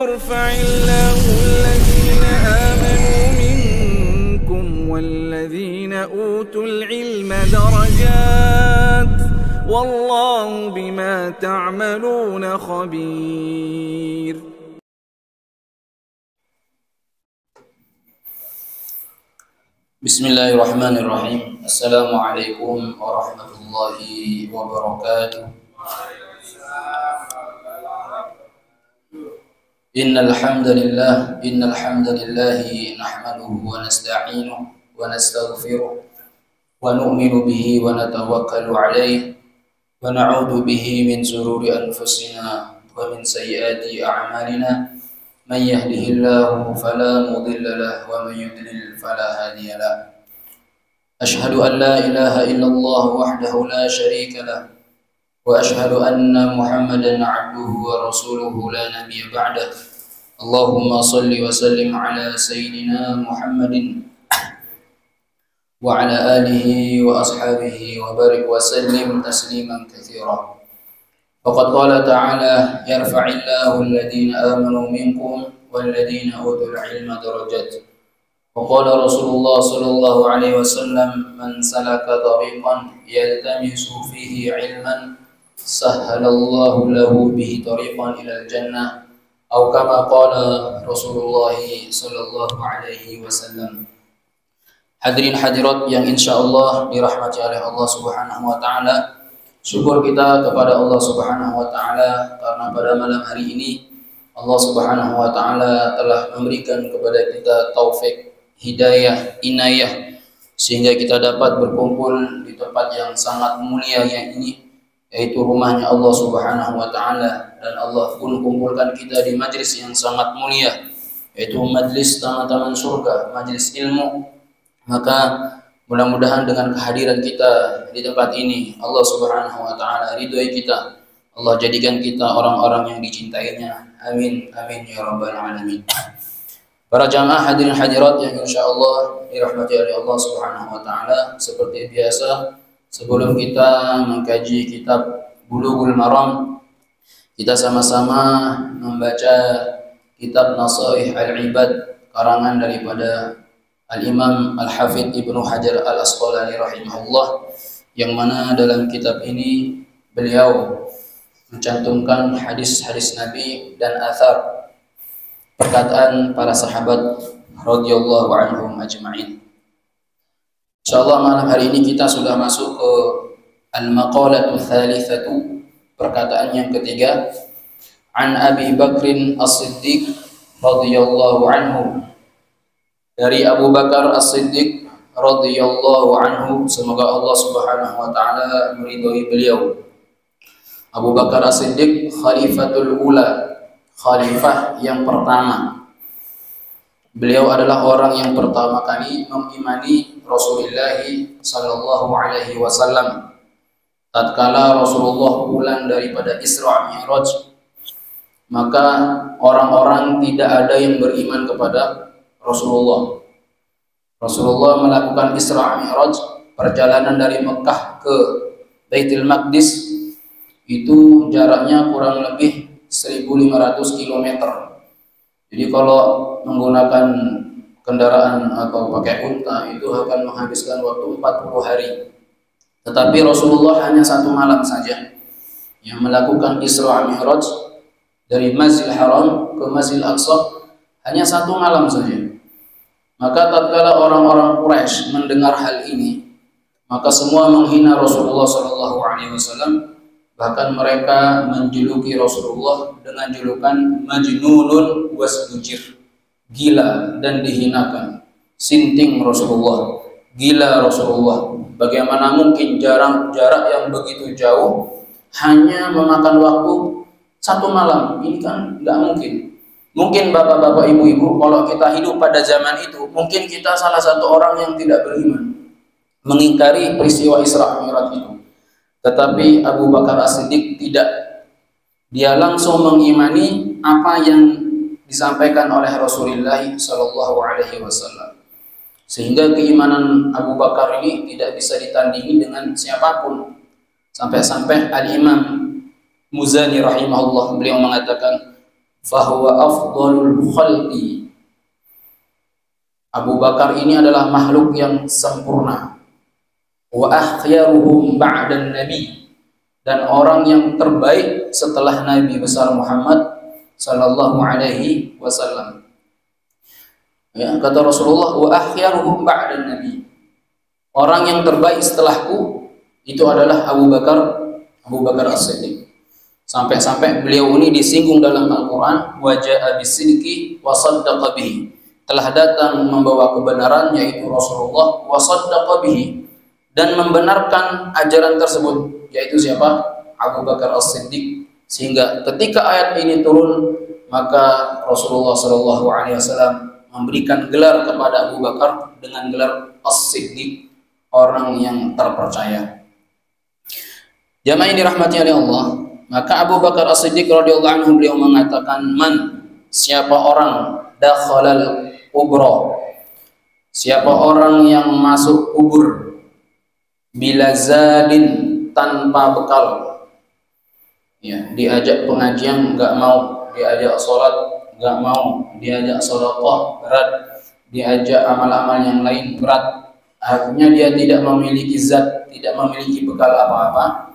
يرفع الله الذين آمنوا منكم والذين أوتوا العلم درجات والله بما تعملون خبير. Bismillahirrahmanirrahim. Assalamualaikum warahmatullahi wabarakatuh. Innal hamdalillah nahmaduhu wa nasta'inuhu wa nastaghfiruh wa nu'minu bihi wa natawakkalu alayhi wa na'udzu bihi min shururi anfusina wa min sayyiati a'malina. Man yahdihillahu fala mudilla lahu wa man yudlil fala hadiya lahu. Ashhadu an la ilaha illallah wahdahu la syarika lahu wa ashhadu anna Muhammadan 'abduhu wa rasuluhu la nabiyya ba'dah. Allahumma shalli wa sallim ala sayyidina Muhammadin wa ala alihi wa ashabihi wa barik wa sallim tasliman katsira. Faqad qala ta'ala yarfa'illahu alladhina amanu minkum walladhina utul ilma darajat. Wa qala Rasulullah sallallahu alaihi wasallam man salaka tariqan yaltamisu fihi ilman sahhalallahu lahu bihi tariqan ilal jannah atau kama qala Rasulullah sallallahu alaihi wasallam. Hadirin hadirat yang insyaallah dirahmati oleh Allah Subhanahu wa taala. Syukur kita kepada Allah Subhanahu wa taala karena pada malam hari ini Allah Subhanahu wa taala telah memberikan kepada kita taufik, hidayah, inayah sehingga kita dapat berkumpul di tempat yang sangat mulia yang ini, yaitu rumahnya Allah Subhanahu wa taala, dan Allah pun kumpulkan kita di majlis yang sangat mulia, yaitu majlis taman-taman surga, majlis ilmu. Maka mudah-mudahan dengan kehadiran kita di tempat ini Allah Subhanahu wa taala ridhoi kita. Allah jadikan kita orang-orang yang dicintainya. Amin amin ya rabbal alamin. Para jamaah hadirin hadirat yang insyaallah dirahmati oleh Allah Subhanahu wa taala, seperti biasa sebelum kita mengkaji kitab Bulughul Maram, kita sama-sama membaca kitab Nasaih Al-Ibad karangan daripada Al-Imam Al-Hafidh Ibnu Hajar Al-Asqalani rahimahullah, yang mana dalam kitab ini beliau mencantumkan hadis-hadis Nabi dan athar perkataan para sahabat radhiyallahu anhum ajma'in. Insyaallah malam hari ini kita sudah masuk ke al-maqalatu tsalitsatu, perkataan yang ketiga. An Abi Bakrin As-Siddiq radhiyallahu anhu, dari Abu Bakar As-Siddiq radhiyallahu anhu, semoga Allah Subhanahu wa taala meridhai beliau. Abu Bakar As-Siddiq khalifatul ula, khalifah yang pertama. Beliau adalah orang yang pertama kali mengimani Rasulullah sallallahu alaihi wasallam tatkala Rasulullah pulang daripada Isra Mi'raj. Maka orang-orang tidak ada yang beriman kepada Rasulullah. Rasulullah melakukan Isra Mi'raj, perjalanan dari Mekah ke Baitul Maqdis itu jaraknya kurang lebih 1500 km. Jadi kalau menggunakan kendaraan atau pakai unta itu akan menghabiskan waktu 40 hari. Tetapi Rasulullah hanya satu malam saja yang melakukan Isra Mi'raj dari Masjidil Haram ke Masjidil Aqsa, hanya satu malam saja. Maka tatkala orang-orang Quraisy mendengar hal ini, maka semua menghina Rasulullah sallallahu alaihi wasallam. Bahkan mereka menjuluki Rasulullah dengan julukan Majnunun wasdujir, gila dan dihinakan. Sinting Rasulullah, gila Rasulullah. Bagaimana mungkin jarak yang begitu jauh hanya memakan waktu satu malam? Ini kan nggak mungkin. Mungkin bapak-bapak, ibu-ibu, kalau kita hidup pada zaman itu, mungkin kita salah satu orang yang tidak beriman, mengingkari peristiwa Isra Mi'raj itu. Tetapi Abu Bakar As-Siddiq tidak. Dia langsung mengimani apa yang disampaikan oleh Rasulullah sallallahu alaihi wasallam. Sehingga keimanan Abu Bakar ini tidak bisa ditandingi dengan siapapun. Sampai-sampai Al-Imam Muzani rahimahullah beliau mengatakan, fahuwa afdalul khalqi. Abu Bakar ini adalah makhluk yang sempurna. Wa akhyaruhum ba'dan nabi, dan orang yang terbaik setelah Nabi besar Muhammad sallallahu alaihi wasallam. Ya, kata Rasulullah, wa akhyaruhum ba'dan nabi. Orang yang terbaik setelahku itu adalah Abu Bakar As-Siddiq. Sampai-sampai beliau ini disinggung dalam Al-Qur'an, wa ja'a bisidqi wa saddaqa bihi. Telah datang membawa kebenaran, yaitu Rasulullah, wa saddaqa bihi, dan membenarkan ajaran tersebut, yaitu siapa? Abu Bakar As-Siddiq. Sehingga ketika ayat ini turun, maka Rasulullah SAW memberikan gelar kepada Abu Bakar dengan gelar As-Siddiq, orang yang terpercaya. Jamaah yang dirahmati oleh Allah, maka Abu Bakar As-Siddiq radhiyallahu anhu beliau mengatakan, man, siapa orang dakhalal kubro, siapa orang yang masuk kubur, bila zadin, tanpa bekal, ya, diajak pengajian nggak mau, diajak sholat nggak mau, diajak sedekah berat, diajak amal-amal yang lain berat, artinya dia tidak memiliki zat, tidak memiliki bekal apa-apa.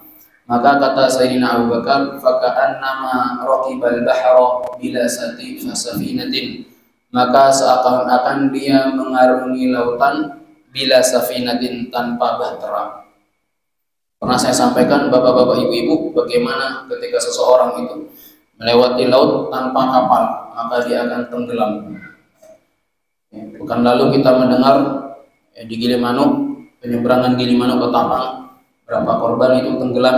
Maka kata Sayyidina Abu Bakar, faka'annama raqibal bahra bila safinatin, maka seakan-akan dia mengarungi lautan bila safinatin, tanpa bahtera. Pernah saya sampaikan bapak-bapak ibu-ibu, bagaimana ketika seseorang itu melewati laut tanpa kapal, maka dia akan tenggelam. Bukan lalu kita mendengar di Gilimanuk, penyeberangan Gilimanuk ke Tapang, berapa korban itu tenggelam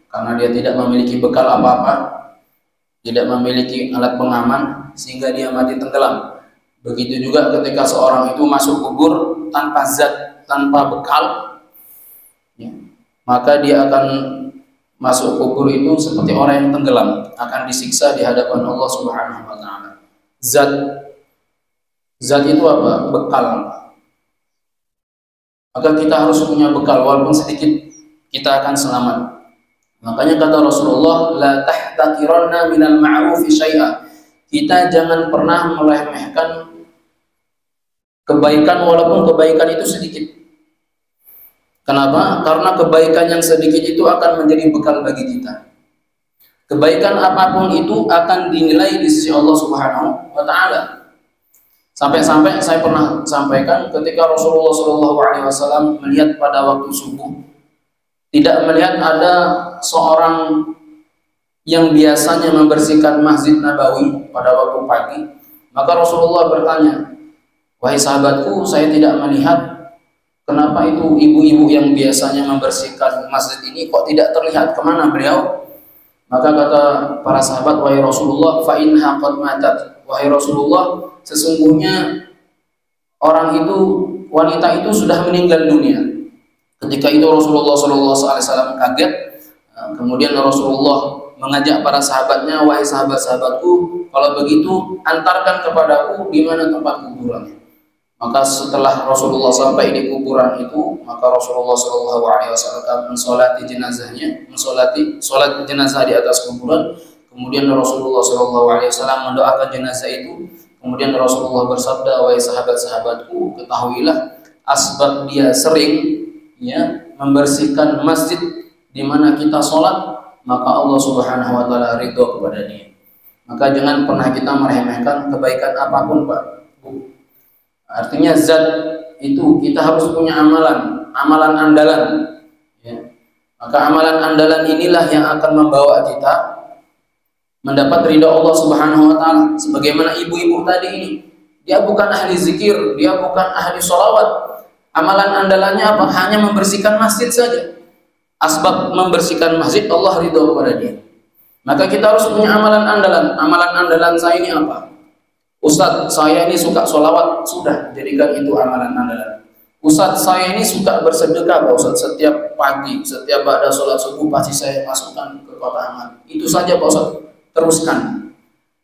karena dia tidak memiliki bekal apa-apa, tidak memiliki alat pengaman, sehingga dia mati tenggelam. Begitu juga ketika seorang itu masuk kubur tanpa zat, tanpa bekal, ya, maka dia akan masuk kubur itu seperti orang yang tenggelam, akan disiksa di hadapan Allah Subhanahu wa taala. Zat itu apa? Bekal. Maka kita harus punya bekal, walaupun sedikit kita akan selamat. Makanya kata Rasulullah, la tahtaqiranna minal ma'rufi syai'a. Kita jangan pernah meremehkan kebaikan, walaupun kebaikan itu sedikit. Kenapa? Karena kebaikan yang sedikit itu akan menjadi bekal bagi kita. Kebaikan apapun itu akan dinilai di sisi Allah Subhanahu wa taala. Sampai-sampai saya pernah sampaikan ketika Rasulullah SAW melihat pada waktu subuh, tidak melihat ada seorang yang biasanya membersihkan Masjid Nabawi pada waktu pagi, maka Rasulullah bertanya, wahai sahabatku, saya tidak melihat, kenapa itu ibu-ibu yang biasanya membersihkan masjid ini kok tidak terlihat, kemana beliau? Maka kata para sahabat, wahai Rasulullah, fa inha qad matat, wahai Rasulullah, sesungguhnya orang itu, wanita itu sudah meninggal dunia. Ketika itu Rasulullah SAW kaget. Kemudian Rasulullah mengajak para sahabatnya, wahai sahabat-sahabatku, kalau begitu antarkan kepadaku di mana tempat kuburannya. Maka setelah Rasulullah sampai di kuburan itu, maka Rasulullah SAW mensolati jenazahnya, sholat jenazah di atas kuburan. Kemudian Rasulullah SAW mendoakan jenazah itu. Kemudian Rasulullah bersabda, wahai sahabat-sahabatku, ketahuilah asbab dia sering, ya, membersihkan masjid di mana kita sholat, maka Allah Subhanahu wa taala ridho kepada dia. Maka jangan pernah kita meremehkan kebaikan apapun, Pak. Artinya zat itu kita harus punya amalan andalan, ya. Maka amalan andalan inilah yang akan membawa kita mendapat ridho Allah Subhanahu wa taala. Sebagaimana ibu-ibu tadi ini, dia bukan ahli zikir, dia bukan ahli sholawat. Amalan andalannya apa? Hanya membersihkan masjid saja. Asbab membersihkan masjid, Allah ridho kepada dia. Maka kita harus punya amalan andalan. Amalan andalan saya ini apa? Ustadz, saya ini suka sholawat, sudah, jadikan itu amalan andalan. Ustadz, saya ini suka bersedekah, Pak Ustadz, setiap pagi, setiap ada sholat subuh pasti saya masukkan ke kotak amal. Itu saja Pak Ustadz, teruskan.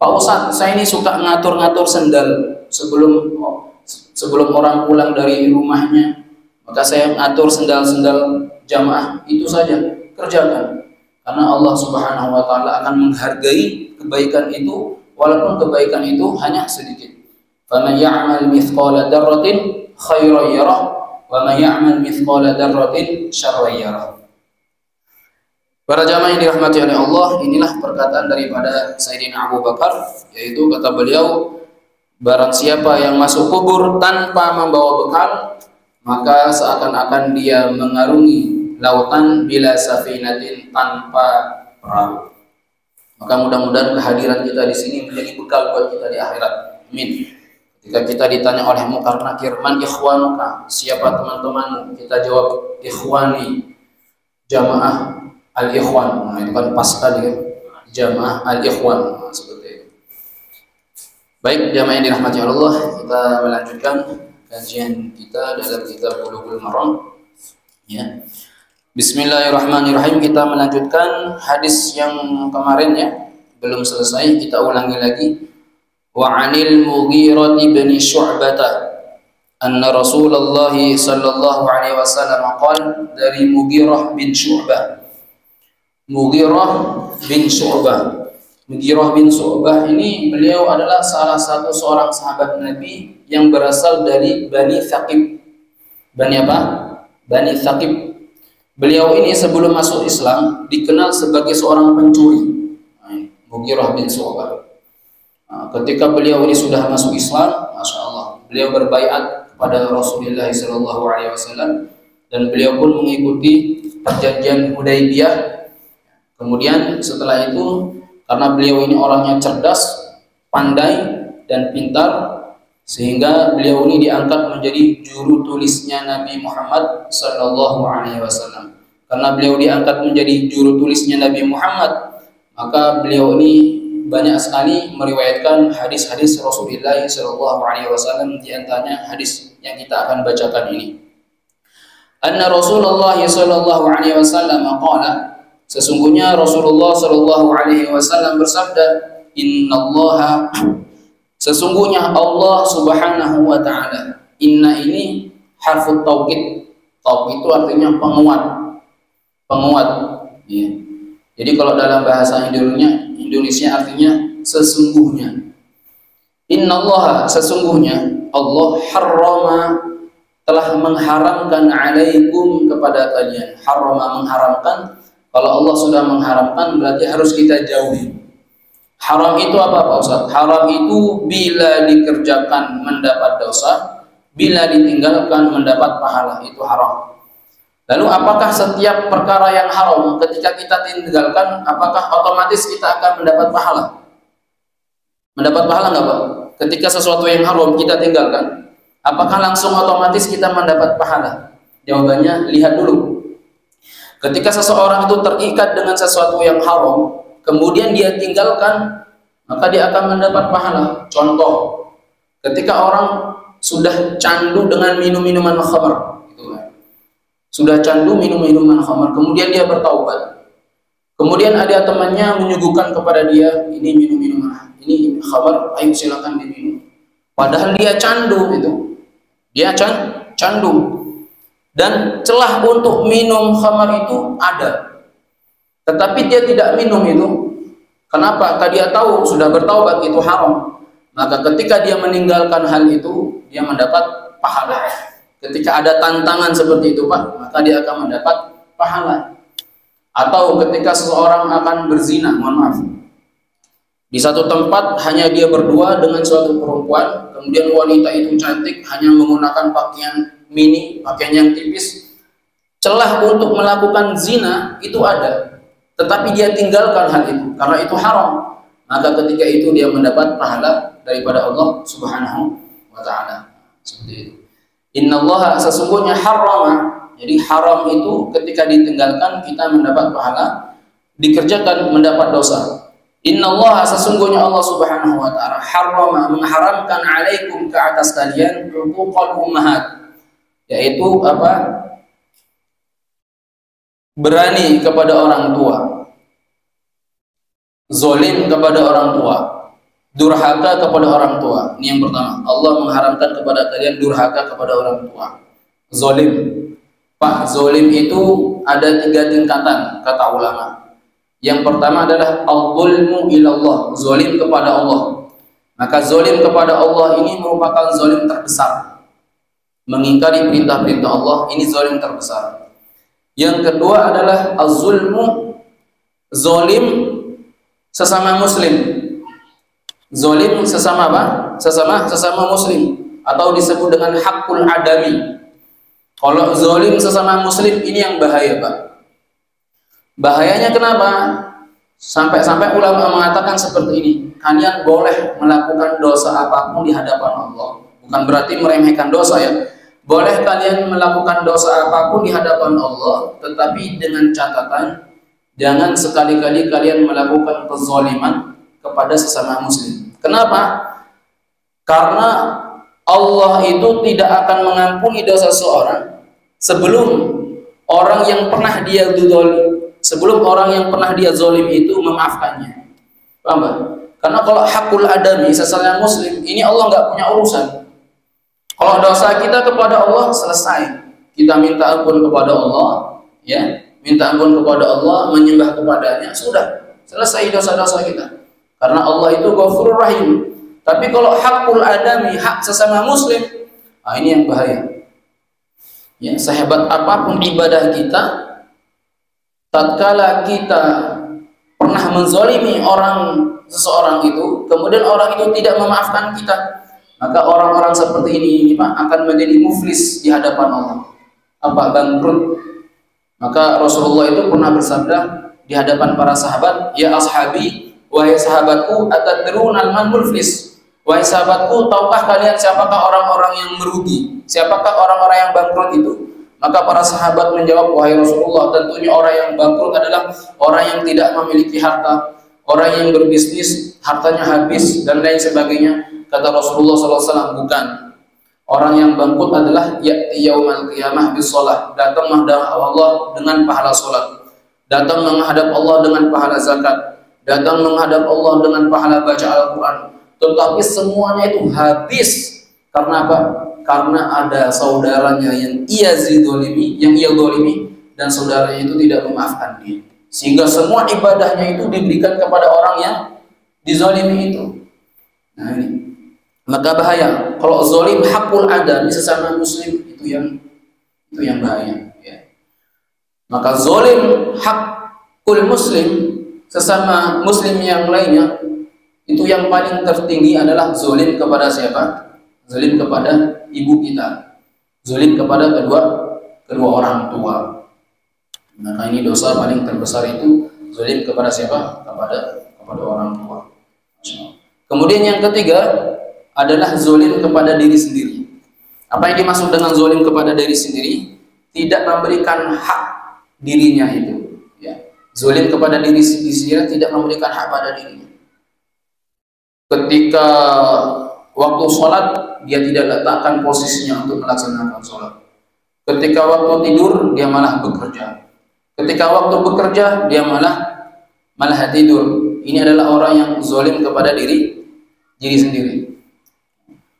Pak Ustadz, saya ini suka ngatur-ngatur sendal sebelum orang pulang dari rumahnya, maka saya mengatur sendal-sendal jamaah. Itu saja, kerjakan. Karena Allah Subhanahu wa taala akan menghargai kebaikan itu walaupun kebaikan itu hanya sedikit. Faman ya'mal mithqala dzarratin khairan yarah wa man ya'mal mithqala dzarratin syarran yarah. Para jamaah yang dirahmati oleh Allah, inilah perkataan daripada Sayyidina Abu Bakar, yaitu kata beliau, barang siapa yang masuk kubur tanpa membawa bekal, maka seakan-akan dia mengarungi lautan bila safinatin, tanpa perahu. Maka mudah-mudahan kehadiran kita di sini menjadi bekal buat kita di akhirat. Amin. Ketika kita ditanya oleh Munkar Nakir, man ikhwanuka, siapa teman-temanmu? Kita jawab, ikhwani, jamaah al-ikhwan. Nah, itu kan pas tadi kan, jamaah al-ikhwan. Nah, seperti itu. Baik, jamaah yang dirahmati Allah, kita melanjutkan kajian kita dalam kitab Bulughul Maram. Ya. Bismillahirrahmanirrahim. Kita melanjutkan hadis yang kemarin ya, belum selesai, kita ulangi lagi. Wa 'anil Mughirah bin Syu'bah anna Rasulullah sallallahu alaihi wasallam qala, dari Mughirah bin Syu'bah. Mughirah bin Syu'bah. Mughirah bin Syu'bah ini beliau adalah salah satu seorang sahabat Nabi yang berasal dari Bani Thaqib. Bani apa? Bani Thaqib. Beliau ini sebelum masuk Islam dikenal sebagai seorang pencuri. Mughirah bin Syu'bah. Ketika beliau ini sudah masuk Islam, masya Allah, beliau berbaiat kepada Rasulullah SAW dan beliau pun mengikuti perjanjian Hudaybiyah. Kemudian setelah itu, karena beliau ini orangnya cerdas, pandai dan pintar, sehingga beliau ini diangkat menjadi juru tulisnya Nabi Muhammad SAW. Karena beliau diangkat menjadi juru tulisnya Nabi Muhammad, maka beliau ini banyak sekali meriwayatkan hadis-hadis Rasulullah SAW, di antaranya hadis yang kita akan bacakan ini. Anna Rasulullah SAW qala, sesungguhnya Rasulullah SAW bersabda, innallaha, sesungguhnya Allah Subhanahu wa taala. Inna ini harfut taukid. Taukid itu artinya penguat. Penguat. Ya. Jadi kalau dalam bahasa Indonesia artinya sesungguhnya. Innallaha, sesungguhnya Allah harrama, telah mengharamkan alaikum, kepada kalian. Harrama, mengharamkan. Kalau Allah sudah mengharamkan berarti harus kita jauhi. Haram itu apa Pak Ustaz? Haram itu bila dikerjakan mendapat dosa, bila ditinggalkan mendapat pahala, itu haram. Lalu apakah setiap perkara yang haram ketika kita tinggalkan, apakah otomatis kita akan mendapat pahala? Mendapat pahala nggak Pak? Ketika sesuatu yang haram kita tinggalkan, apakah langsung otomatis kita mendapat pahala? Jawabannya, lihat dulu. Ketika seseorang itu terikat dengan sesuatu yang haram, kemudian dia tinggalkan, maka dia akan mendapat pahala. Contoh, ketika orang sudah candu dengan minum-minuman khamar, gitu kan. Sudah candu minum-minuman khamar, kemudian dia bertaubat. Kemudian ada temannya menyuguhkan kepada dia, ini minum-minuman, ini khamar, ayo silakan diminum. Padahal dia candu itu, dia candu. Dan celah untuk minum khamar itu ada, tetapi dia tidak minum itu. Kenapa? Karena dia tahu sudah bertaubat itu haram. Maka ketika dia meninggalkan hal itu, dia mendapat pahala. Ketika ada tantangan seperti itu Pak, maka dia akan mendapat pahala. Atau ketika seseorang akan berzina, mohon maaf, di satu tempat hanya dia berdua dengan suatu perempuan, kemudian wanita itu cantik, hanya menggunakan pakaian mini, pakaian yang tipis, celah untuk melakukan zina itu ada, tetapi dia tinggalkan hal itu karena itu haram, maka ketika itu dia mendapat pahala daripada Allah Subhanahu wa taala. Seperti itu. Innallaha, sesungguhnya harrama, jadi haram itu ketika ditinggalkan kita mendapat pahala, dikerjakan mendapat dosa. Innallaha, sesungguhnya Allah Subhanahu wa taala harrama, mengharamkan alaikum, ke atas kalian, uquqal ummahat, yaitu apa? Berani kepada orang tua, zalim kepada orang tua, durhaka kepada orang tua. Ini yang pertama, Allah mengharamkan kepada kalian durhaka kepada orang tua. Zalim, Pak, zalim itu ada 3 tingkatan kata ulama. Yang pertama adalah al-zulmu ilallah, zalim kepada Allah. Maka zalim kepada Allah ini merupakan zalim terbesar. Mengingkari perintah-perintah Allah ini zalim terbesar. Yang kedua adalah az-zulmu, zalim sesama muslim. Zalim sesama apa? Sesama muslim, atau disebut dengan hakul adami. Kalau zalim sesama muslim ini yang bahaya, Pak. Bahayanya kenapa? Sampai-sampai ulama mengatakan seperti ini, kalian boleh melakukan dosa apapun di hadapan Allah. Bukan berarti meremehkan dosa ya. Boleh kalian melakukan dosa apapun di hadapan Allah, tetapi dengan catatan jangan sekali-kali kalian melakukan kezaliman kepada sesama muslim. Kenapa? Karena Allah itu tidak akan mengampuni dosa seorang sebelum orang yang pernah dia zalim itu memaafkannya. Paham gak? Karena kalau hakul adami, sesama muslim, ini Allah nggak punya urusan. Kalau dosa kita kepada Allah selesai, kita minta ampun kepada Allah, ya, minta ampun kepada Allah, menyembah kepadanya, sudah selesai dosa-dosa kita. Karena Allah itu Ghafurur Rahim. Tapi kalau hakul adami, hak sesama muslim, nah ini yang bahaya. Ya, sehebat apapun ibadah kita, tatkala kita pernah menzalimi seseorang itu, kemudian orang itu tidak memaafkan kita, maka orang-orang seperti ini Pak akan menjadi muflis di hadapan Allah. Apa? Bangkrut. Maka Rasulullah itu pernah bersabda di hadapan para sahabat, "Ya ashabi, wahai sahabatku, atadruna man muflis?" Wahai sahabatku, tahukah kalian siapakah orang-orang yang merugi? Siapakah orang-orang yang bangkrut itu? Maka para sahabat menjawab, "Wahai Rasulullah, tentunya orang yang bangkrut adalah orang yang tidak memiliki harta, orang yang berbisnis, hartanya habis, dan lain sebagainya." Kata Rasulullah SAW, bukan. Orang yang bangkrut adalah ya'ti yaumal qiyamah bisolah, datang menghadap Allah dengan pahala solat, datang menghadap Allah dengan pahala zakat, datang menghadap Allah dengan pahala baca Al-Quran. Tetapi semuanya itu habis. Karena apa? Karena ada saudaranya yang ia zalimi, dan saudaranya itu tidak memaafkan dia. Sehingga semua ibadahnya itu diberikan kepada orang yang dizalimi itu. Nah ini. Maka bahaya. Kalau zalim hakul adami sesama muslim itu yang bahaya. Ya. Maka zalim hakul muslim sesama muslim yang lainnya, itu yang paling tertinggi adalah zalim kepada siapa? Zalim kepada ibu kita, zalim kepada kedua orang tua. Maka ini dosa paling terbesar itu zalim kepada siapa? Kepada orang tua. Kemudian yang ketiga adalah zalim kepada diri sendiri. Apa yang dimaksud dengan zalim kepada diri sendiri? Tidak memberikan hak dirinya itu. Ya. Zalim kepada diri sendiri, tidak memberikan hak pada dirinya. Ketika waktu sholat, dia tidak letakkan posisinya untuk melaksanakan sholat. Ketika waktu tidur, dia malah bekerja. Ketika waktu bekerja, dia malah tidur. Ini adalah orang yang zalim kepada diri sendiri.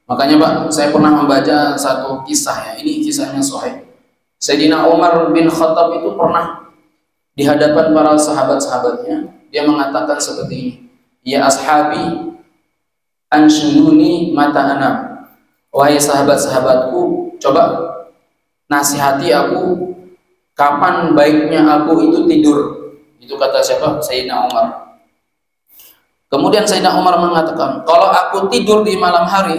Makanya Pak, saya pernah membaca satu kisah ya. Ini kisahnya sahih. Sayyidina Umar bin Khattab itu pernah di hadapan para sahabat-sahabatnya, dia mengatakan seperti ini, "Ya ashabi, anshuduni mata anam." Wahai sahabat-sahabatku, coba nasihati aku, kapan baiknya aku itu tidur. Itu kata siapa? Sayyidina Umar. Kemudian Sayyidina Umar mengatakan, kalau aku tidur di malam hari,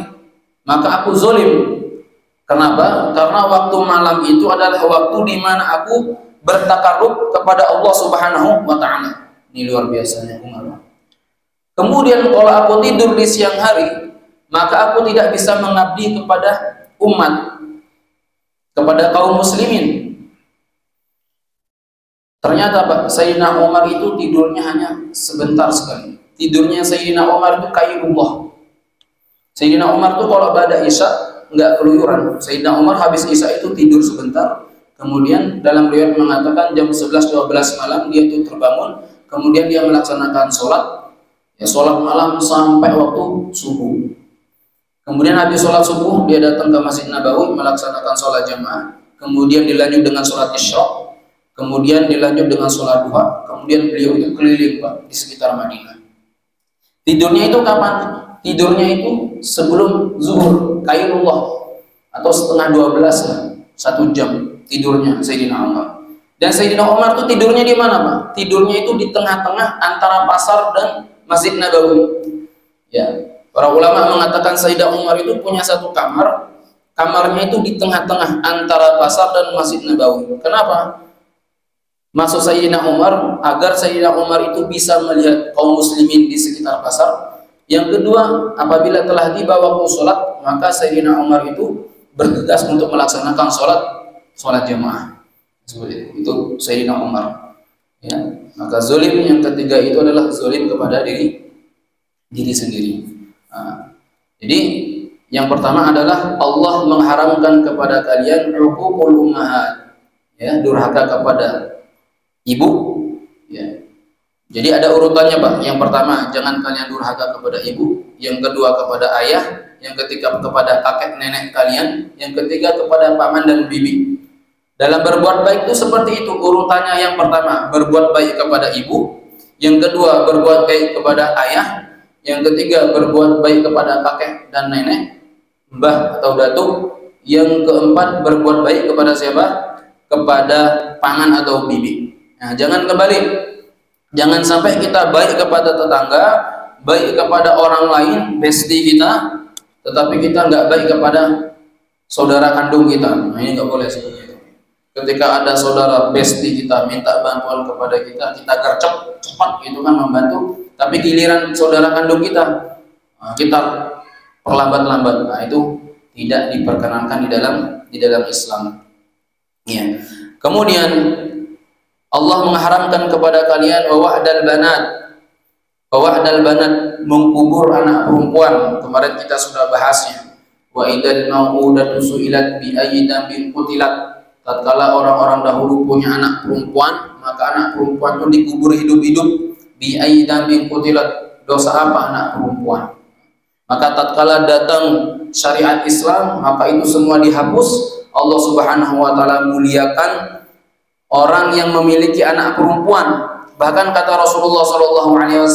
maka aku zalim. Kenapa? Karena waktu malam itu adalah waktu di mana aku bertakarrub kepada Allah Subhanahu wa Ta'ala. Ini luar biasanya Umar. Kemudian kalau aku tidur di siang hari, maka aku tidak bisa mengabdi kepada umat, kepada kaum muslimin. Ternyata Pak, Sayyidina Umar itu tidurnya hanya sebentar sekali. Tidurnya Sayyidina Umar itu kairullah. Sayyidina Umar itu kalau pada Isya nggak keluyuran. Sayyidina Umar habis Isya itu tidur sebentar. Kemudian dalam riwayat mengatakan jam 11-12 malam dia itu terbangun. Kemudian dia melaksanakan sholat. Ya, sholat malam sampai waktu subuh. Kemudian habis sholat subuh dia datang ke Masjid Nabawi melaksanakan sholat jamaah. Kemudian dilanjut dengan sholat isyraq. Kemudian dilanjut dengan sholat duha. kemudian beliau itu keliling Pak di sekitar Madinah. Tidurnya itu kapan? Tidurnya itu sebelum zuhur, qailullah, atau setengah 12 lah, 1 jam tidurnya Sayyidina Umar. Dan Sayyidina Umar itu tidurnya di mana Pak? Tidurnya itu di tengah-tengah antara pasar dan Masjid Nabawi. Ya, para ulama mengatakan Sayyidina Umar itu punya satu kamar. Kamarnya itu di tengah-tengah antara pasar dan Masjid Nabawi. Kenapa? Maksud Sayyidina Umar agar Sayyidina Umar itu bisa melihat kaum muslimin di sekitar pasar. Yang kedua, apabila telah tiba waktu sholat, maka Sayyidina Umar itu bergegas untuk melaksanakan sholat jamaah. Seperti itu Sayyidina Umar. Ya, maka zalim yang ketiga itu adalah zalim kepada diri sendiri. Nah, jadi yang pertama adalah Allah mengharamkan kepada kalian uququl ummahat, ya, durhaka kepada ibu, ya. Jadi ada urutannya Pak. Yang pertama, jangan kalian durhaka kepada ibu. Yang kedua kepada ayah. Yang ketiga kepada kakek nenek kalian. Yang ketiga kepada paman dan bibi. Dalam berbuat baik itu seperti itu urutannya. Yang pertama, berbuat baik kepada ibu. Yang kedua, berbuat baik kepada ayah. Yang ketiga, berbuat baik kepada kakek dan nenek, mbah atau datuk. Yang keempat, berbuat baik kepada siapa? Kepada paman atau bibi. Nah, jangan kebalik. Jangan sampai kita baik kepada tetangga, baik kepada orang lain, bestie kita, tetapi kita nggak baik kepada saudara kandung kita. Nah, ini nggak boleh seperti itu. Ketika ada saudara bestie kita minta bantuan kepada kita, kita gercep cepat gitu kan membantu. Tapi giliran saudara kandung kita, kita perlambat-lambat. Nah, itu tidak diperkenankan di dalam Islam. Ya. Kemudian Allah mengharamkan kepada kalian wa'dal banat, mengkubur anak perempuan. Kemarin kita sudah bahasnya. Wa idal mau'udatu su'ilat bi ayyi dambin qutilat. Tatkala orang-orang dahulu punya anak perempuan, maka anak perempuan itu dikubur hidup-hidup. Bi ayyi dambin qutilat. Dosa apa anak perempuan? Maka tatkala datang syariat Islam, maka itu semua dihapus. Allah Subhanahu wa taala muliakan orang yang memiliki anak perempuan. Bahkan kata Rasulullah SAW,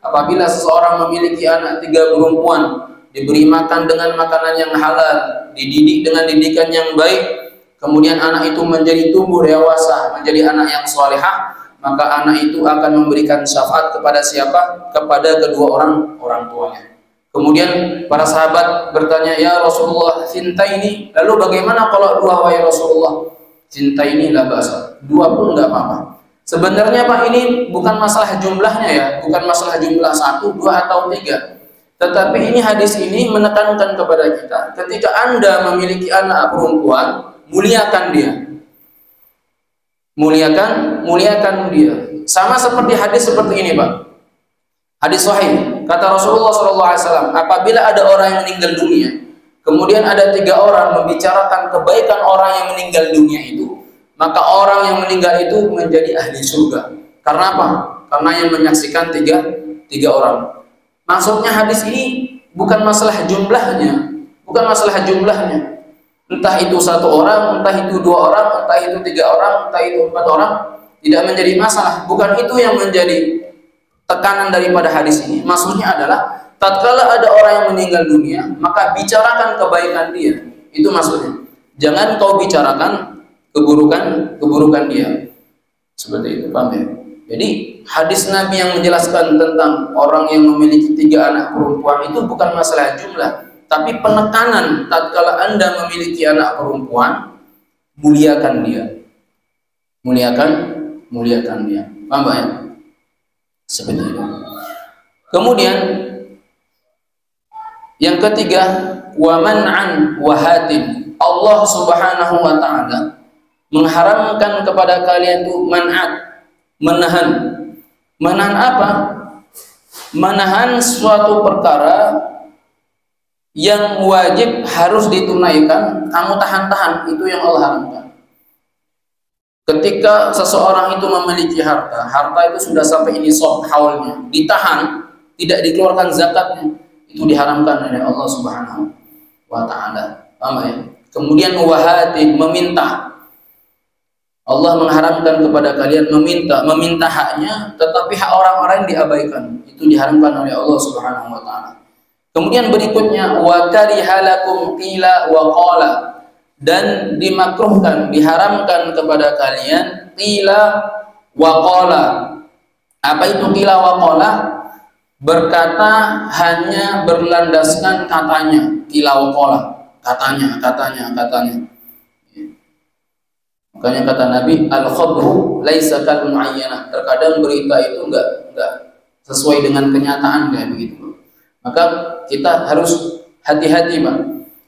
apabila seseorang memiliki anak 3 perempuan, diberi makan dengan makanan yang halal, dididik dengan didikan yang baik, kemudian anak itu menjadi tumbuh dewasa, menjadi anak yang salihah, maka anak itu akan memberikan syafaat kepada siapa? Kepada kedua orang tuanya. Kemudian para sahabat bertanya, ya Rasulullah, sintaini, lalu bagaimana kalau 2 wahai Rasulullah? Cinta inilah bahasa 2 pun nggak apa-apa. Sebenarnya Pak, ini bukan masalah jumlahnya ya, bukan masalah jumlah 1, 2 atau 3. Tetapi ini hadis ini menekankan kepada kita, ketika Anda memiliki anak perempuan, muliakan dia. Muliakan dia. Sama seperti hadis seperti ini Pak. Hadis sahih, kata Rasulullah SAW, apabila ada orang yang meninggal dunia, kemudian ada 3 orang membicarakan kebaikan orang yang meninggal dunia itu, maka orang yang meninggal itu menjadi ahli surga. Karena apa? Karena yang menyaksikan tiga orang. Maksudnya hadis ini bukan masalah jumlahnya, Entah itu 1 orang, entah itu 2 orang, entah itu 3 orang, entah itu 4 orang, tidak menjadi masalah. Bukan itu yang menjadi tekanan daripada hadis ini. Maksudnya adalah tatkala ada orang yang meninggal dunia, maka bicarakan kebaikan dia. Itu maksudnya. Jangan kau bicarakan keburukan dia. Seperti itu, paham ya? Jadi hadis Nabi yang menjelaskan tentang orang yang memiliki 3 anak perempuan itu bukan masalah jumlah, tapi penekanan tatkala Anda memiliki anak perempuan, muliakan dia. Muliakan dia. Paham ya? Seperti itu. Kemudian yang ketiga, wa man'an wa hatin. Allah Subhanahu wa taala mengharamkan kepada kalian itu menahan. Menahan apa? Menahan suatu perkara yang wajib harus ditunaikan, kamu tahan-tahan, itu yang Allah haramkan. Ketika seseorang itu memiliki harta itu sudah sampai nisab haulnya, ditahan, tidak dikeluarkan zakatnya, itu diharamkan oleh Allah Subhanahu wa taala. Paham ya? Kemudian wahati, meminta. Allah mengharamkan kepada kalian meminta haknya, tetapi hak orang-orang diabaikan. Itu diharamkan oleh Allah Subhanahu wa taala. Kemudian berikutnya wa karihalakum qila wa qala, dan dimakruhkan, diharamkan kepada kalian qila wa qala. Apa itu qila wa qala? Berkata hanya berlandaskan katanya, qila wa qala, katanya. Makanya kata Nabi, al-khabru laisa kal muayyanah. Terkadang berita itu enggak sesuai dengan kenyataan kayak begitu. Maka kita harus hati-hati, Pak.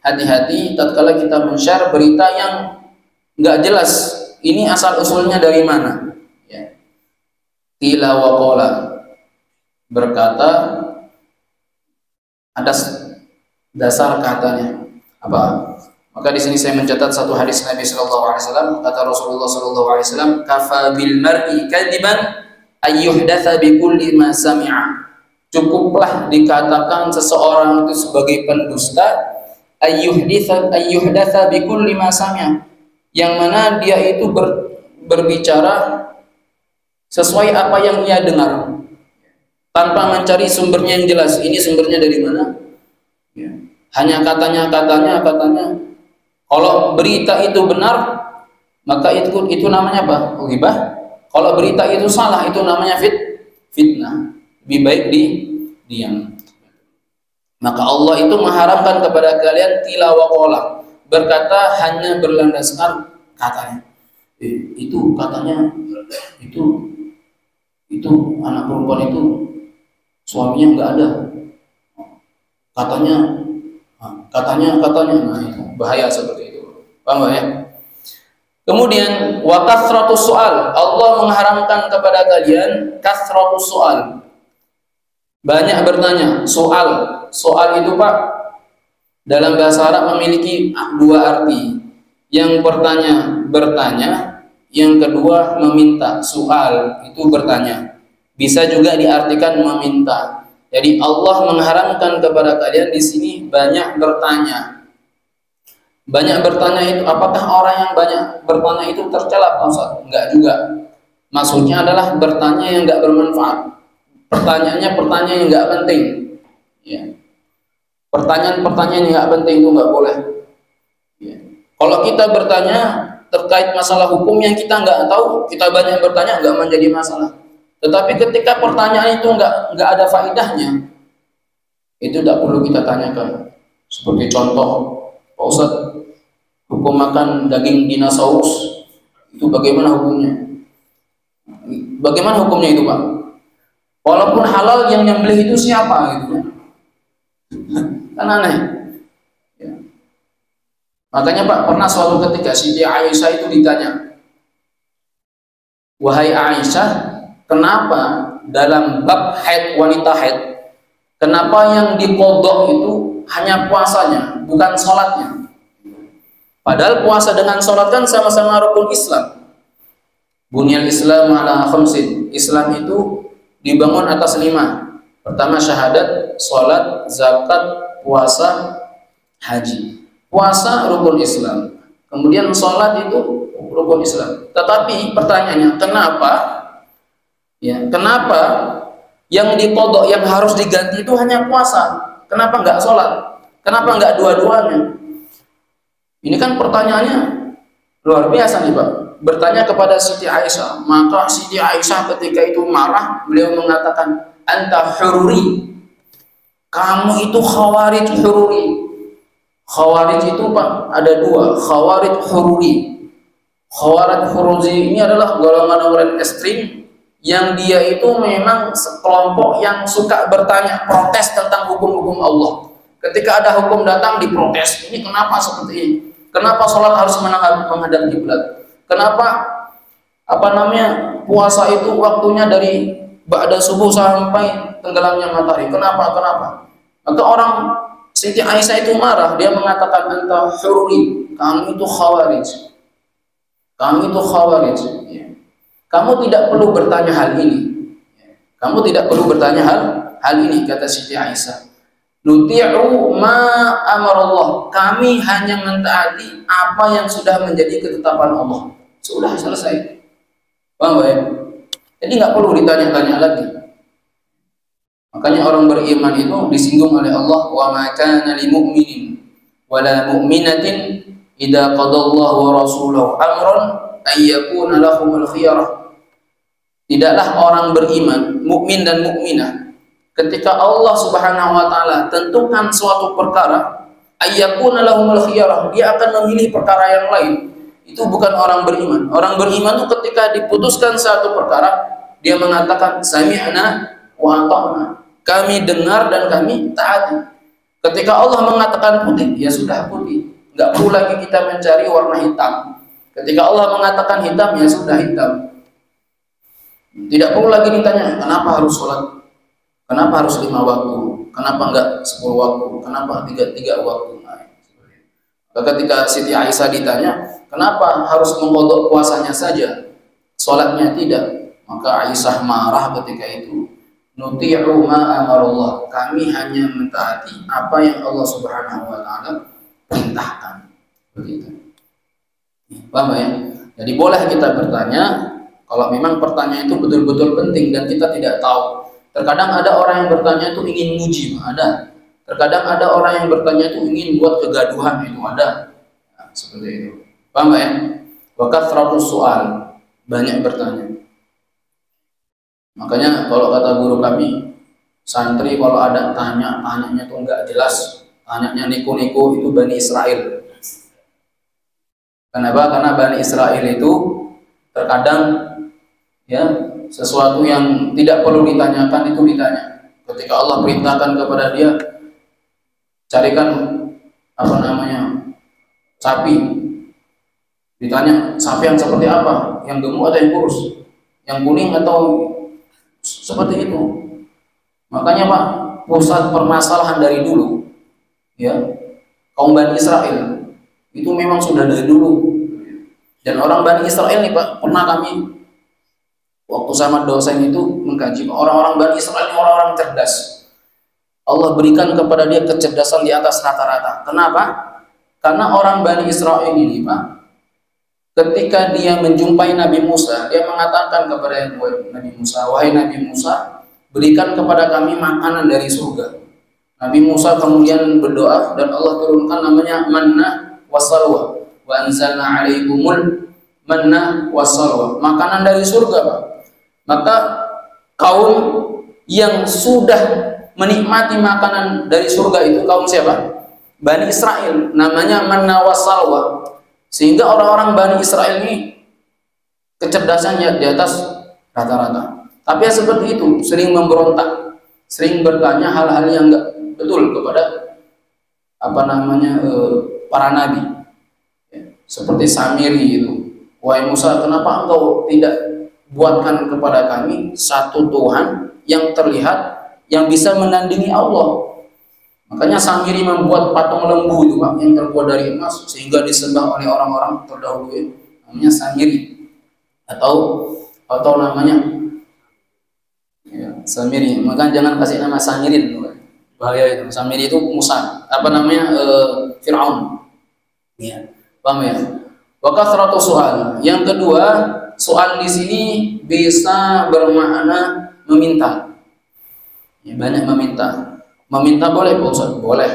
Hati-hati tatkala kita men-share berita yang enggak jelas. Ini asal usulnya dari mana? Ya. Qila wa qala. Berkata atas dasar katanya. Apa? Maka di sini saya mencatat satu hadis Nabi sallallahu alaihi wasallam, kata Rasulullah sallallahu alaihi wasallam, "Kafa bil mar'i kadiban ayyuhdatsa bi kulli ma sami'a." Cukuplah dikatakan seseorang itu sebagai pendusta, ayyuhdatsa bi kulli ma sami'a, yang mana dia itu berbicara sesuai apa yang ia dengar tanpa mencari sumbernya yang jelas. Ini sumbernya dari mana? Ya. Hanya katanya. Kalau berita itu benar, maka itu namanya apa? Ghibah. Kalau berita itu salah, itu namanya fitnah. Lebih baik diam. Maka Allah itu mengharamkan kepada kalian qila wa qala, berkata hanya berlandaskan katanya. Itu katanya, itu anak perempuan itu suaminya enggak ada. Katanya, nah itu bahaya seperti itu. Paham ya? Kemudian wa kasratus soal, Allah mengharamkan kepada kalian kasratus soal, banyak bertanya. Soal itu Pak dalam bahasa Arab memiliki dua arti. Yang bertanya, yang kedua meminta. Soal itu bertanya, bisa juga diartikan meminta. Jadi Allah mengharamkan kepada kalian di sini banyak bertanya. Banyak bertanya itu, apakah orang yang banyak bertanya itu tercela, Pak Ustaz? Enggak juga. Maksudnya adalah bertanya yang enggak bermanfaat. Pertanyaannya yang enggak penting. Ya. Pertanyaan yang enggak penting itu enggak boleh. Ya. Kalau kita bertanya terkait masalah hukum yang kita enggak tahu, kita banyak bertanya, enggak menjadi masalah. Tetapi ketika pertanyaan itu enggak ada faedahnya, itu tidak perlu kita tanyakan. Seperti contoh, Pak Ustaz, hukum makan daging dinosaurus itu bagaimana hukumnya? Bagaimana hukumnya itu, Pak? Walaupun halal, yang nyembelih itu siapa gitu? Kan aneh. Ya. Makanya Pak, pernah suatu ketika Siti Aisyah itu ditanya, "Wahai Aisyah, kenapa dalam bab haid, wanita haid, kenapa yang diqodok itu hanya puasanya, bukan sholatnya? Padahal puasa dengan sholat kan sama-sama rukun Islam. Bunyal Islam ala khamsin. Islam itu dibangun atas 5. Pertama syahadat, sholat, zakat, puasa, haji. Puasa rukun Islam. Kemudian sholat itu rukun Islam. Tetapi pertanyaannya, kenapa yang diqodok, yang harus diganti itu hanya puasa? Kenapa enggak sholat? Kenapa enggak dua-duanya? Ini kan pertanyaannya luar biasa nih Pak. Bertanya kepada Siti Aisyah. Maka Siti Aisyah ketika itu marah. Beliau mengatakan, "Anta hururi." Kamu itu khawarij hururi. Khawarij itu Pak ada 2. Khawarij hururi. Khawarij hururi ini adalah golongan orang ekstrim yang dia itu memang sekelompok yang suka bertanya, protes tentang hukum-hukum Allah. Ketika ada hukum datang diprotes, ini kenapa seperti ini? Kenapa sholat harus menghadap kiblat? Kenapa puasa itu waktunya dari ba'da subuh sampai tenggelamnya matahari? Kenapa? Maka orang Siti Aisyah itu marah, dia mengatakan, "Anta hurri, kamu itu khawarij." Kamu itu khawarij. Kamu tidak perlu bertanya hal ini. Kamu tidak perlu bertanya hal ini, kata Siti Aisyah. Nuti'u ma amarallah. Kami hanya mentaati apa yang sudah menjadi ketetapan Allah Sudah selesai. Paham ya? Jadi nggak perlu ditanya-tanya lagi. Makanya orang beriman itu disinggung oleh Allah, wa ma kana lil mu'minin wala mu'minatin idza qadallahu wa rasuluhu amran ay yakuna lahumul khiyarah. Tidaklah orang beriman, mukmin dan mukminah, ketika Allah Subhanahu wa taala tentukan suatu perkara, ay yakuna lahumul khiyarah, dia akan memilih perkara yang lain. Itu bukan orang beriman. Orang beriman itu ketika diputuskan satu perkara, dia mengatakan sami'na wa ata'na. Kami dengar dan kami taati. Ketika Allah mengatakan putih, ya sudah putih. Enggak perlu lagi kita mencari warna hitam. Ketika Allah mengatakan hitam, ya sudah hitam. Tidak perlu lagi ditanya, kenapa harus sholat? Kenapa harus 5 waktu? Kenapa enggak 10 waktu? Kenapa 3 waktu? Nah, ketika Siti Aisyah ditanya, kenapa harus mengqadha puasanya saja, sholatnya tidak? Maka Aisyah marah ketika itu. Nuti'u ma amarullah, kami hanya mentaati apa yang Allah Subhanahu wa taala perintahkan. Begitu. Paham ya? Jadi boleh kita bertanya kalau memang pertanyaan itu betul-betul penting dan kita tidak tahu. Terkadang ada orang yang bertanya itu ingin muji, ada. Terkadang ada orang yang bertanya itu ingin buat kegaduhan, itu ada. Nah, seperti itu. Paham ya? Wa kathratus su'al, banyak bertanya. Makanya kalau kata guru kami, santri kalau ada tanyanya tuh enggak jelas, tanyanya niku-niku, itu Bani Israel. Kenapa? Karena Bani Israel itu terkadang ya sesuatu yang tidak perlu ditanyakan itu ditanya. Ketika Allah perintahkan kepada dia, carikan sapi, ditanya sapi yang seperti apa, yang gemuk atau yang kurus, yang kuning atau seperti itu. Makanya Pak, pusat permasalahan dari dulu ya kaum Bani Israel itu memang sudah dari dulu. Dan orang Bani Israel nih Pak, pernah kami waktu sama dosen itu mengkaji, orang-orang Bani Israel ini orang-orang cerdas. Allah berikan kepada dia kecerdasan di atas rata-rata. Kenapa? Karena orang Bani Israel ini Pak, ketika dia menjumpai Nabi Musa, dia mengatakan kepada Nabi Musa, wahai Nabi Musa, berikan kepada kami makanan dari surga. Nabi Musa kemudian berdoa dan Allah turunkan namanya manna wassalwa. Wa anzalna 'alaikumul manna wassalwa. Makanan dari surga, Pak. Maka kaum yang sudah menikmati makanan dari surga itu kaum siapa? Bani Israel. Namanya manna wassalwa. Sehingga orang-orang Bani Israel ini kecerdasannya di atas rata-rata. Tapi ya seperti itu, sering memberontak, sering bertanya hal-hal yang enggak betul kepada para nabi. Ya, seperti Samiri itu. Wahai Musa, kenapa engkau tidak buatkan kepada kami satu Tuhan yang terlihat, yang bisa menandingi Allah? Makanya Samiri membuat patung lembu itu Pak, yang terbuat dari emas sehingga disembah oleh orang-orang terdahulu ya. Namanya Samiri atau namanya ya, Samiri. Maka jangan kasih nama Samirin, bahaya itu. Samiri itu Musa, Fir'aun. Ya, paham ya? Wa kathratu soal. Yang kedua, soal di sini bisa bermakna meminta. Ya, banyak meminta. Meminta boleh Pak Ustaz? Boleh,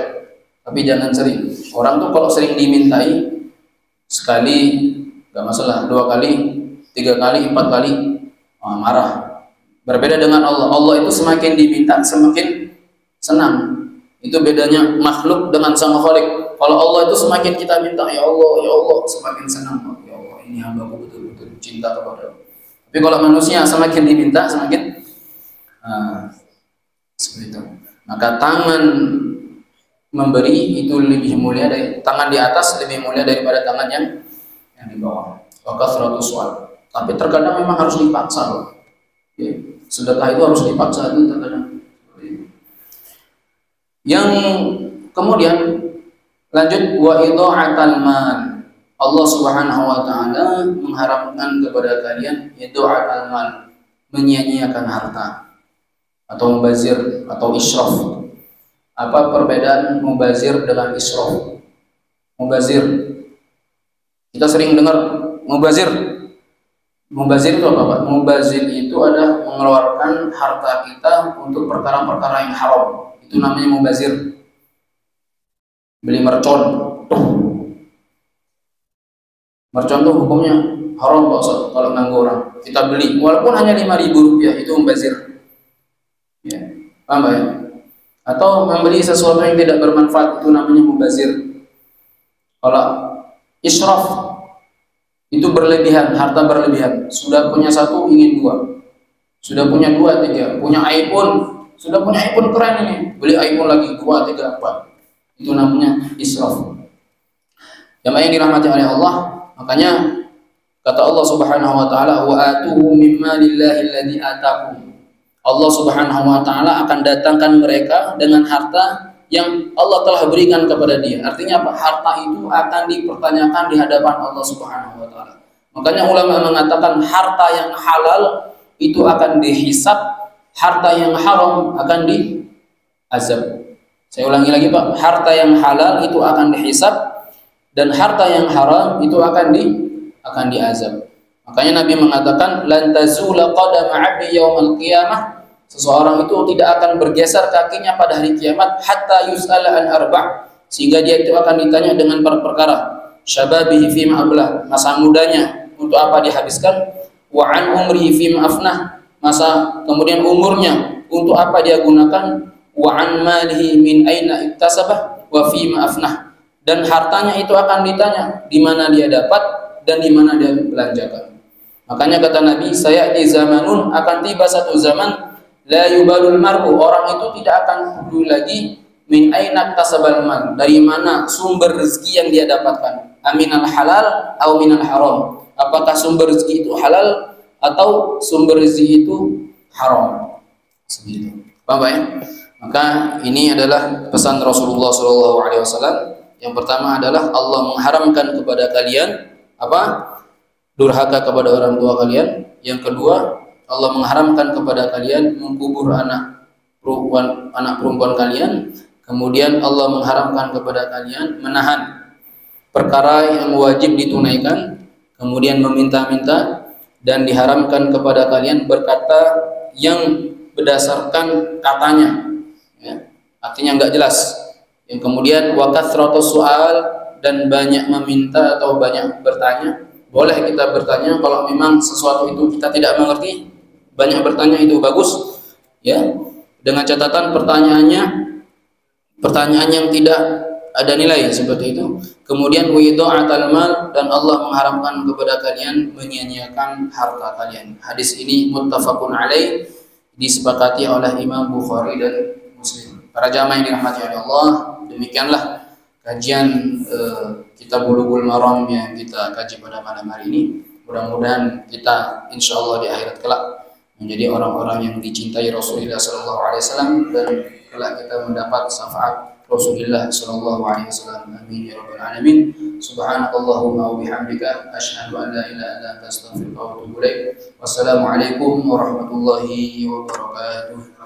tapi jangan sering. Orang tuh kalau sering dimintai, sekali gak masalah, 2 kali, 3 kali, 4 kali marah. Berbeda dengan Allah. Allah itu semakin diminta semakin senang. Itu bedanya makhluk dengan sang Khalik. Kalau Allah itu semakin kita minta, ya Allah, semakin senang. Ya Allah, ini hambaku betul-betul cinta kepada. Tapi kalau manusia semakin diminta semakin seperti itu. Maka tangan memberi itu lebih mulia dari tangan di atas, lebih mulia daripada tangan yang di bawah. Maka 100 soal. Tapi terkadang memang harus dipaksa loh. Ya, sedekah itu harus dipaksa itu terkadang. Yang kemudian lanjut wa idha'atal mal. Allah Subhanahu wa taala mengharamkan kepada kalian idha'atal mal, menyia-nyiakan harta atau mubazir atau israf. Apa perbedaan mubazir dengan israf? Mubazir, kita sering dengar mubazir, Mubazir itu apa, Pak? Mubazir itu adalah mengeluarkan harta kita untuk perkara-perkara yang haram. Itu namanya mubazir. Beli mercon. Mercon tuh hukumnya haram, Pak Ustaz, kalau nganggu orang. Kita beli walaupun hanya 5.000 rupiah, itu mubazir. Ya, paham ya? Atau membeli sesuatu yang tidak bermanfaat, itu namanya mubazir. Kalau israf itu berlebihan, harta berlebihan. Sudah punya satu ingin dua, sudah punya dua tiga, punya iPhone, sudah punya iPhone keren ini, beli iPhone lagi dua tiga empat. Itu namanya israf. Yang dirahmati oleh Allah, makanya kata Allah Subhanahu wa taala, wa atuhu mimma lillahi alladzi atakum. Allah Subhanahu wa taala akan datangkan mereka dengan harta yang Allah telah berikan kepada dia. Artinya apa? Harta itu akan dipertanyakan di hadapan Allah Subhanahu wa taala. Makanya ulama mengatakan harta yang halal itu akan dihisab, harta yang haram akan diazab. Saya ulangi lagi, Pak. Harta yang halal itu akan dihisab dan harta yang haram itu akan diazab. Makanya Nabi mengatakan lan tazula qadama 'abdi yaumal qiyamah. Seseorang itu tidak akan bergeser kakinya pada hari kiamat hatta yus'ala an arba', sehingga dia itu akan ditanya dengan perkara. Syababihi fima ablah, masa mudanya untuk apa dihabiskan, wa an umrihi fima afnah, masa kemudian umurnya untuk apa dia gunakan, wa an malihi min aina iktasabah wa fima afnah, dan hartanya itu akan ditanya di mana dia dapat dan di mana dia belanjakan. Makanya kata Nabi, saya di zamanun, akan tiba satu zaman, la yubalul mar'u, orang itu tidak akan peduli lagi min aina tasabal mal, dari mana sumber rezeki yang dia dapatkan, aminal halal atau minal haram, apakah sumber rezeki itu halal atau sumber rezeki itu haram. Segitu. Paham ya? Maka ini adalah pesan Rasulullah SAW. Yang pertama adalah Allah mengharamkan kepada kalian apa? Durhaka kepada orang tua kalian. Yang kedua, Allah mengharamkan kepada kalian mengkubur anak perempuan kalian. Kemudian Allah mengharamkan kepada kalian menahan perkara yang wajib ditunaikan, kemudian meminta-minta, dan diharamkan kepada kalian berkata yang berdasarkan katanya, ya, artinya nggak jelas. Yang kemudian wa kathratus su'al, dan banyak meminta atau banyak bertanya. Boleh kita bertanya kalau memang sesuatu itu kita tidak mengerti. Banyak bertanya itu bagus, ya, dengan catatan pertanyaan yang tidak ada nilai seperti itu. Kemudian widha'atal mal, dan Allah mengharamkan kepada kalian menyia-nyiakan harta kalian. Hadis ini muttafaqun alaih, disepakati oleh Imam Bukhari dan Muslim. Para jamaah yang dirahmati oleh Allah, demikianlah kajian kitab Bulughul Maram yang kita kaji pada malam hari ini. Mudah-mudahan kita insyaallah di akhirat kelak menjadi orang-orang yang dicintai Rasulullah SAW, dan kelak kita mendapat syafaat Rasulullah SAW. Amin ya rabbal alamin. Subhanakallahumma wa bihamdika asyhadu an la ilaha illa anta astaghfiruka wa atubu ilaik. Wassalamualaikum warahmatullahi wabarakatuh.